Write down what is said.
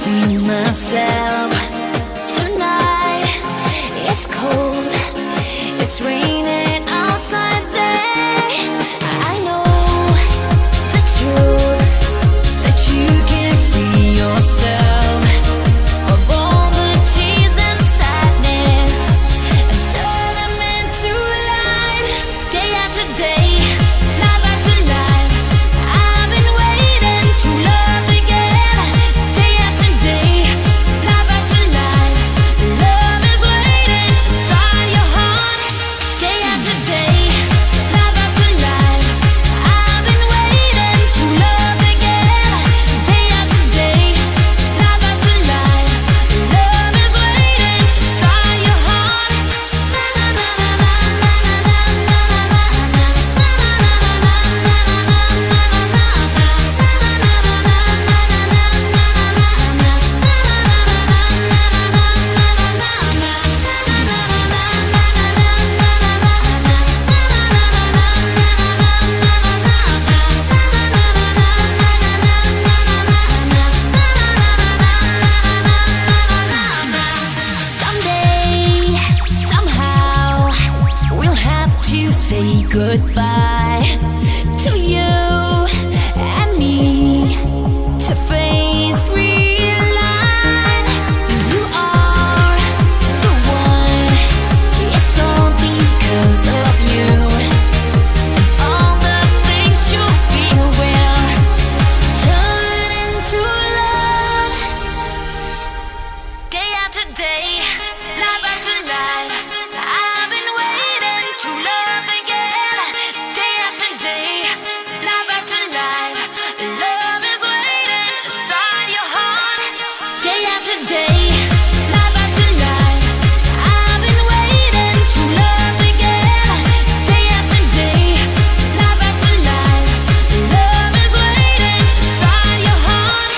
see myself tonight. It's cold, it's raining outside there. I know the truth, that you can free yourself of all the tears and sadness and turn them into light. Day after day, life after life, I've been waiting to love again. Day after day, life after life, love is waiting inside your heart. Day after day, life after life, I've been waiting to love again. Day after day, life after life, love is waiting inside your heart. Na na na na na na na Someday, somehow, we'll have to say goodbye to you and me to face real life. You are the one, it's all because of you. And all the things you feel will turn into love. Day after day, life after life, I've been waiting to love again. Day after day, life after life, love is waiting inside your heart. Day after day, life after life, I've been waiting to love again. Day after day, life after life, love is waiting inside your heart.